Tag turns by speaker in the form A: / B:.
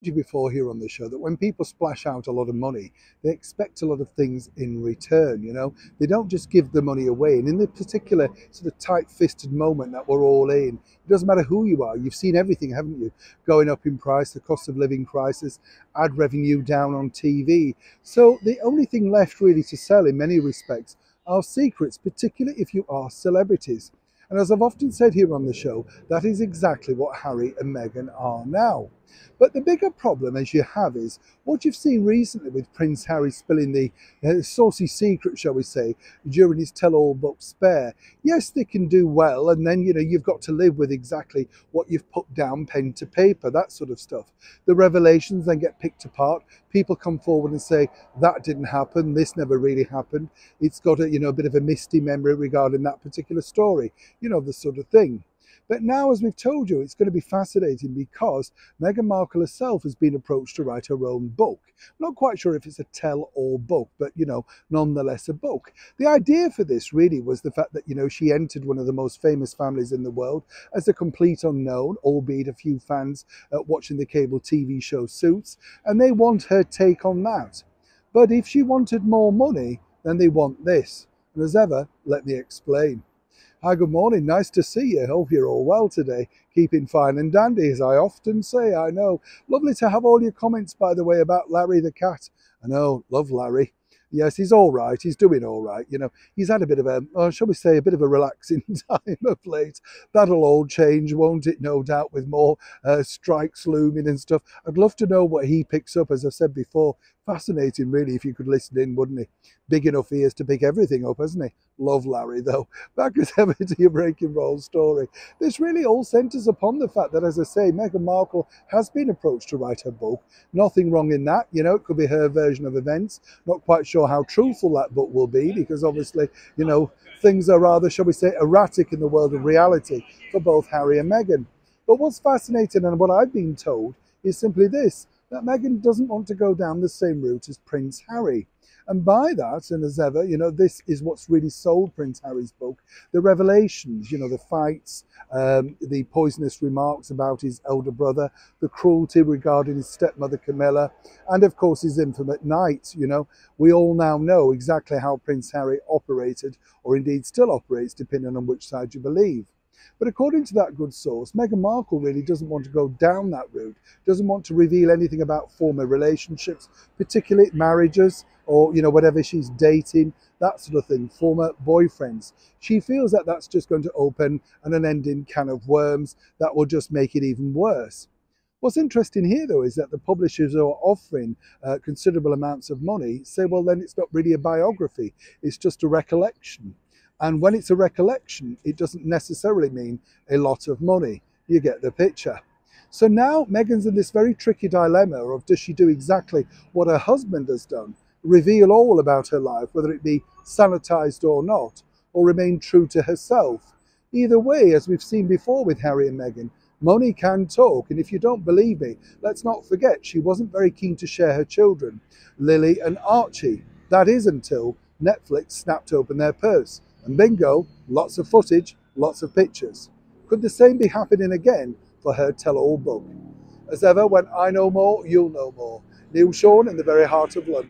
A: You before here on the show that when people splash out a lot of money, they expect a lot of things in return. They don't just give the money away. And in the particular sort of tight-fisted moment that we're all in, it doesn't matter who you are. You've seen everything, haven't you? Going up in price, the cost of living crisis, ad revenue down on TV. So the only thing left really to sell in many respects are secrets, particularly if you are celebrities. And as I've often said here on the show, that is exactly what Harry and Meghan are now. But the bigger problem, as you have, is what you've seen recently with Prince Harry spilling the saucy secret, shall we say, during his tell-all book Spare. Yes, they can do well, and then, you've got to live with exactly what you've put down pen to paper, that sort of stuff. The revelations then get picked apart. People come forward and say, that didn't happen, this never really happened. It's got a bit of a misty memory regarding that particular story, the sort of thing. But now, as we've told you, it's going to be fascinating because Meghan Markle herself has been approached to write her own book. I'm not quite sure if it's a tell-all book, but, nonetheless a book. The idea for this really was the fact that, she entered one of the most famous families in the world as a complete unknown, albeit a few fans watching the cable TV show Suits, and they want her take on that. But if she wanted more money, then they want this. And as ever, let me explain. Hi, good morning. Nice to see you. Hope you're all well today. Keeping fine and dandy, as I often say, I know. Lovely to have all your comments, by the way, about Larry the cat. I know, love Larry. Yes, he's all right. He's doing all right. He's had a bit of shall we say, a bit of a relaxing time of late. That'll all change, won't it? No doubt, with more strikes looming and stuff. I'd love to know what he picks up, as I've said before. Fascinating, really, if you could listen in, wouldn't he? Big enough ears to pick everything up, hasn't he? Love Larry, though. Back as ever to your breaking roll story. This really all centres upon the fact that, as I say, Meghan Markle has been approached to write her book. Nothing wrong in that. It could be her version of events. Not quite sure how truthful that book will be because, obviously, things are rather, shall we say, erratic in the world of reality for both Harry and Meghan. But what's fascinating, and what I've been told, is simply this, that Meghan doesn't want to go down the same route as Prince Harry. And by that, and as ever, this is what's really sold Prince Harry's book, the revelations, the fights, the poisonous remarks about his elder brother, the cruelty regarding his stepmother Camilla, and of course his infamous night. We all now know exactly how Prince Harry operated, or indeed still operates, depending on which side you believe. But according to that good source, Meghan Markle really doesn't want to go down that route, doesn't want to reveal anything about former relationships, particularly marriages or, whatever she's dating, that sort of thing, former boyfriends. She feels that that's just going to open an unending can of worms that will just make it even worse. What's interesting here, though, is that the publishers who are offering considerable amounts of money say, well, then it's not really a biography, it's just a recollection. And when it's a recollection, it doesn't necessarily mean a lot of money. You get the picture. So now Meghan's in this very tricky dilemma of, does she do exactly what her husband has done, reveal all about her life, whether it be sanitized or not, or remain true to herself? Either way, as we've seen before with Harry and Meghan, money can talk. And if you don't believe me, let's not forget she wasn't very keen to share her children, Lily and Archie. That is until Netflix snapped open their purse. And bingo, lots of footage, lots of pictures. Could the same be happening again for her tell-all book? As ever, when I know more, you'll know more. Neil Sean in the very heart of London.